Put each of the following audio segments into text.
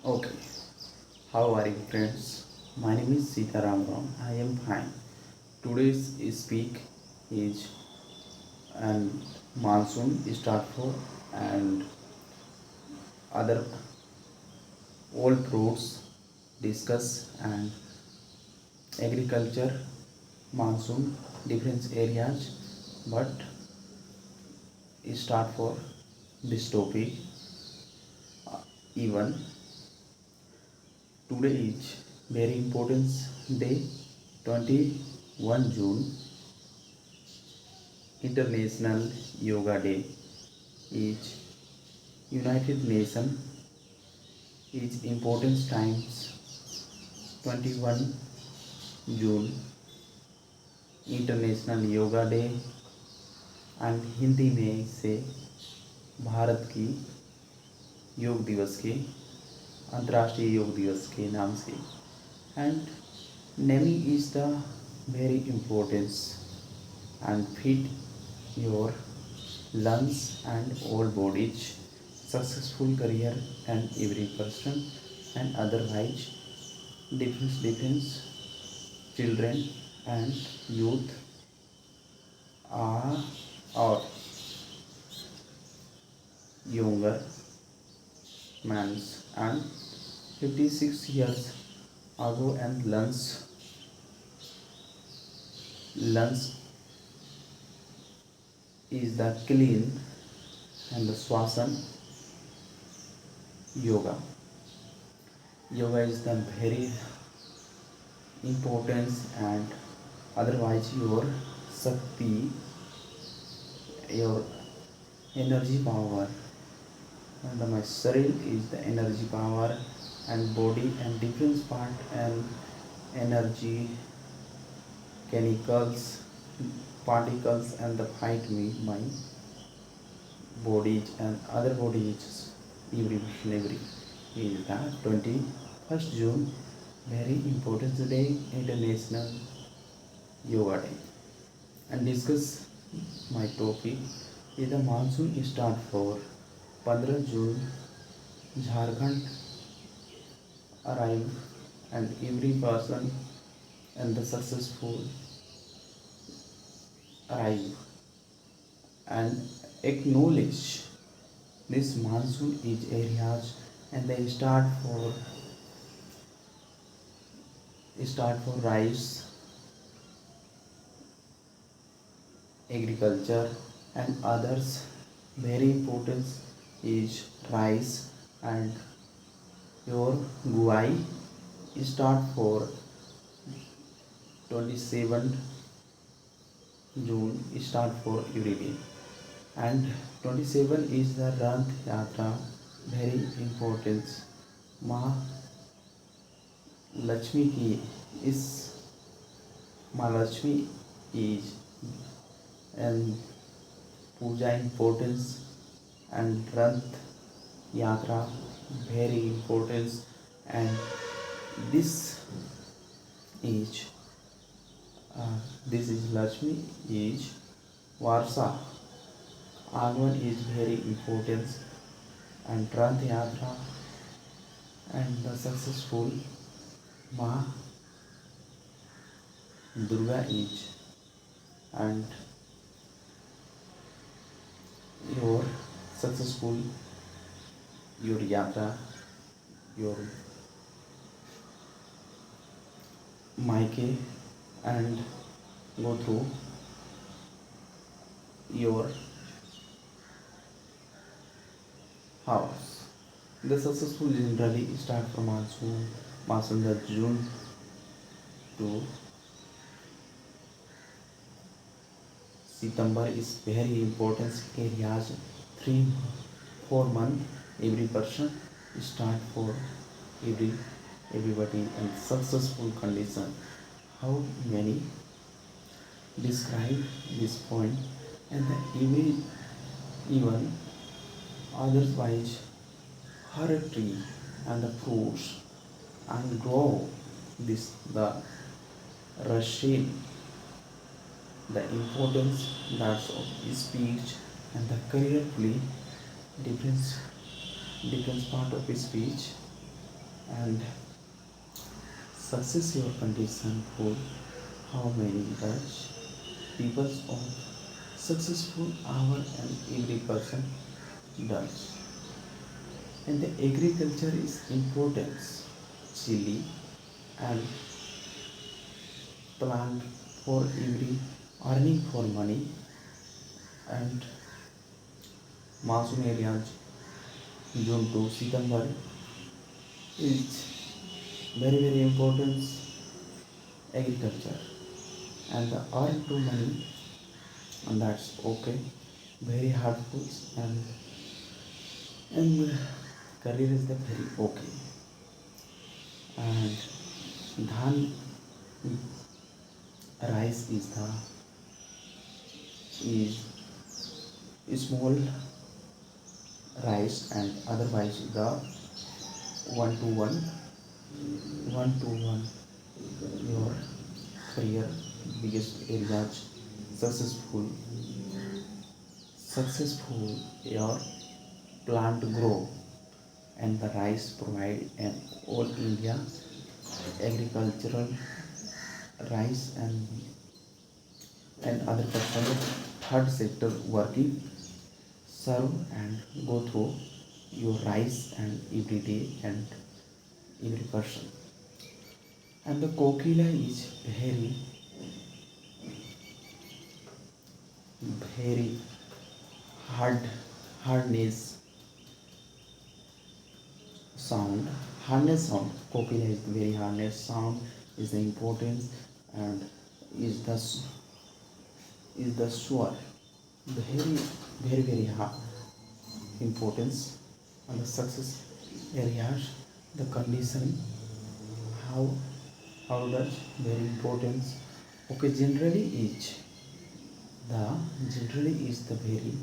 Okay, how are you friends? My name is Sitaram Ram. I am fine. Today's speak is and monsoon start for and other old fruits discuss and agriculture monsoon different areas but start for this topic even today is very important day 21 June International Yoga Day is United Nations is important times 21 June international yoga day and Hindi में इसे भारत की योग दिवस के अंतर्राष्ट्रीय योग दिवस के नाम से and naming is the very importance and fit your lungs and all bodies successful career and every person and otherwise different children and youth are or younger mans and 56 years ago and lungs is the clean and the swasan yoga. Yoga is the very important and otherwise your Shakti, your energy power and the my sharir is the energy power and body and different part and energy chemicals particles and the fight me my bodies and other bodies every is the 21st June very important day international yoga day and discuss my topic is the monsoon start for 15 June Jharkhand arrive and every person and the successful arrive and acknowledge this monsoon is areas and they start for rice agriculture and others very important is rice and your guai start for 27 June start for every day and 27 is the Rath Yatra very important माँ लक्ष्मी की इस माँ Lakshmi is and puja importance and Rath Yatra very important and this is this is Lakshmi is Varsa Agwan is very important and Rath Yatra and the successful Ma Durga is and your successful your yatra your maike and go through your house. The successful generally start from monsoon the June to September is very important areas 3 4 months every person start for everybody and successful condition how many describe this point and the even otherwise her tree and the fruits and grow this the Russian the importance that's of speech and the carefully different part of speech and success your condition for how many Dutch people of successful hour and every person does. And the agriculture is importance. Chili and plant for every earning for money and monsoon areas June to September is very important agriculture and the earn to money and that's okay very hard foods and career is the very okay and dhan rice is small rice and otherwise the one to one your career biggest areas successful your plant grow and the rice provide an all India agricultural rice and other customers third sector working serve and go through your rice and every day and every person and the kokila is very hard hardness sound hardness sound kokila is very hardness sound is the importance and is the is the swar very hard importance and the success areas the condition how how does very importance okay the generally is the very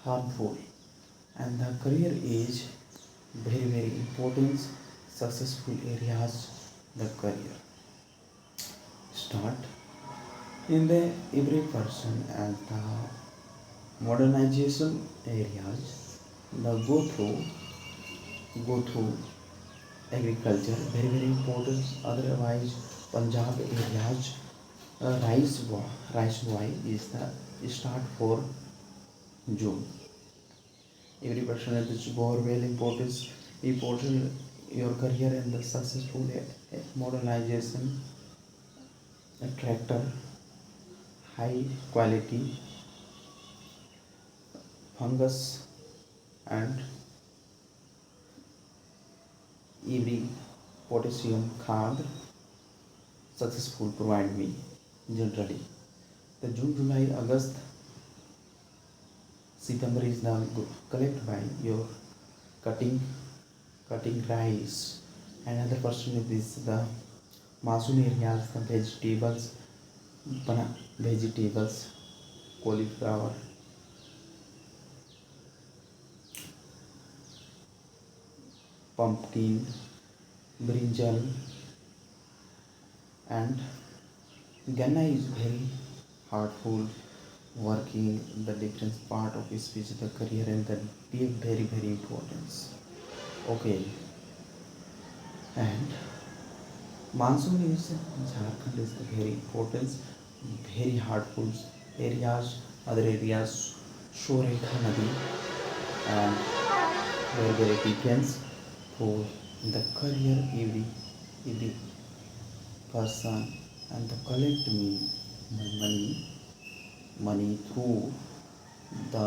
harmful and the career is very important successful areas the career start in the every person and the modernization areas the go through agriculture very important otherwise Punjab areas rice boy is the start for June every person has this borewell important your career and the successful modernization a tractor high quality fungus and every potassium खाद successful provide me generally the June July August September is now collect by your cutting rice another person is the monsoon areas the vegetables cauliflower pumpkin brinjal and Ganna is very hardful working the different part of his physical career and the very importance okay and monsoon is Jharkhand is the very important very hardful areas other areas Shorekha Nadi and very difference for the career every person and to collect me money through the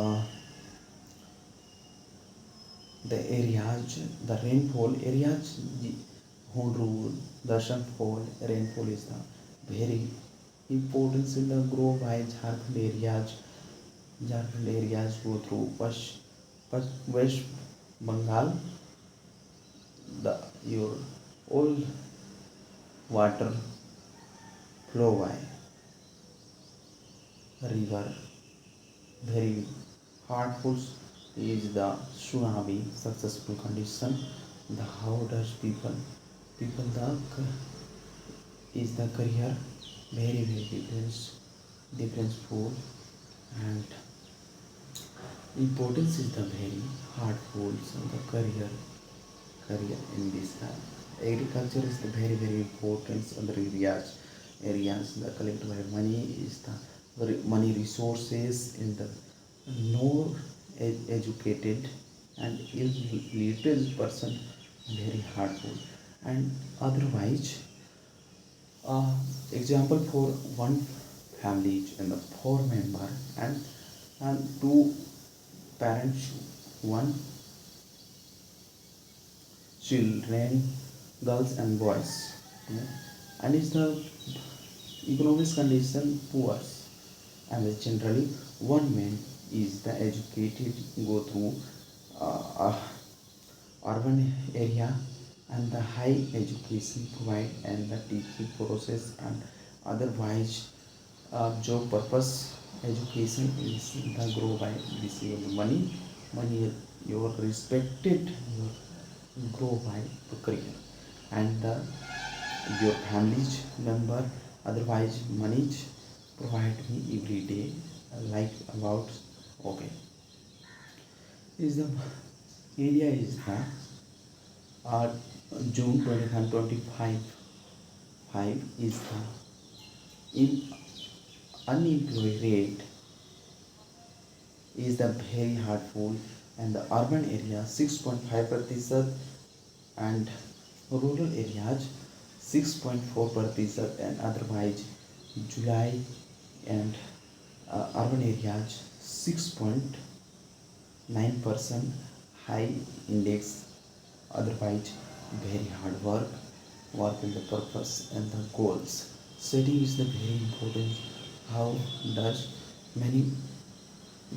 areas the rainfall areas Hundru Darshan fall rainfall is the very important in the grow by Jharkhand areas go through West Bengal the your all water flow by river very hardful is the tsunami successful condition the how does people the is the career very difference for and importance is the very hard goals and the career career in this agriculture is the very important other areas the collected by money is the money resources in the no educated and illiterate person very hardful and otherwise uh, example for one family and the four member and two parents one children girls and boys yeah. And it's the economic condition poor and generally one man is the educated go through uh, urban area and the high education provide and the teaching process and otherwise job purpose education is the grow by this your money your respected your grow by the career and the your family's member otherwise money provide me every day like about okay is the area is the uh, June 2025 5 is the in unemployed rate is the very hurtful and the urban area 6.5% and rural areas 6.4% and otherwise July and urban areas 6.9% high index otherwise very hard work in the purpose and the goals setting is the very important how does many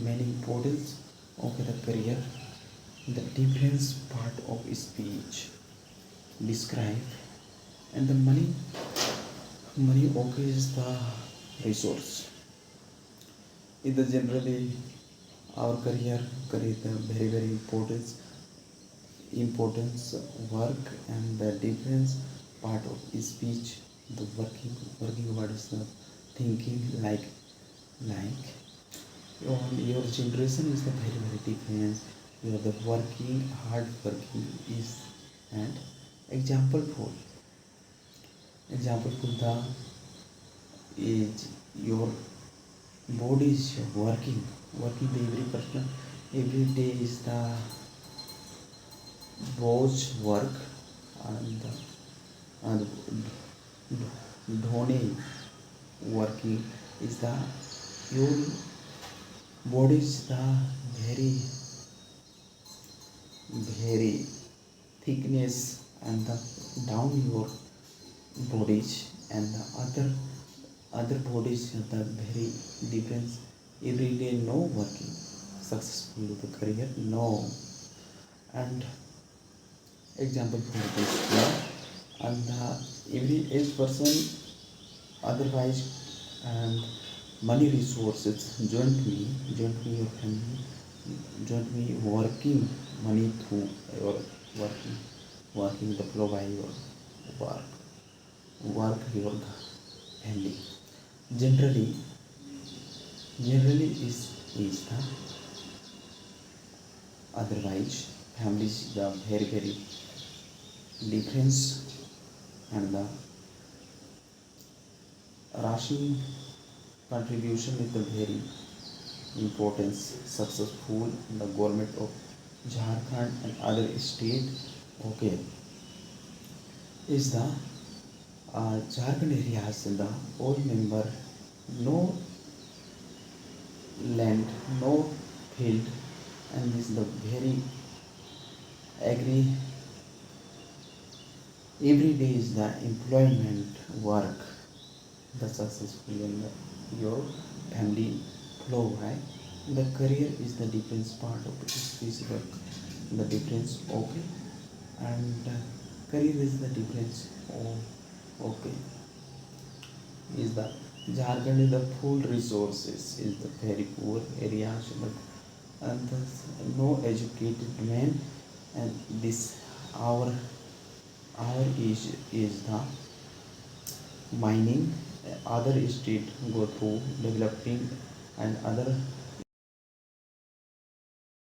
many importance of the career the difference part of speech describe and the money okay is the resource in the generally our career the very importance work and the difference part of speech the working what is the thinking like your generation is the very different you are the working hard working is and example for the is your body is working the every person every day is the both work and dhoni working is the your body is the very very thickness and the down your bodies and the other bodies are the very difference every day no working successful the career no and example for this yeah. And every age person otherwise and money resources jointly your family jointly working money through your working the flow by your work your family generally is the otherwise families the very difference and the ration contribution is the very importance successful in the government of Jharkhand and other state okay is the Jharkhand area has the all member no land no field and this is the very agree every day is the employment work the successful in the, your family flow right the career is the difference part of it is the difference okay and career is the difference okay is the Jharkhand is the full resources is the very poor areas and no educated man and this our is the mining other state go through developing and other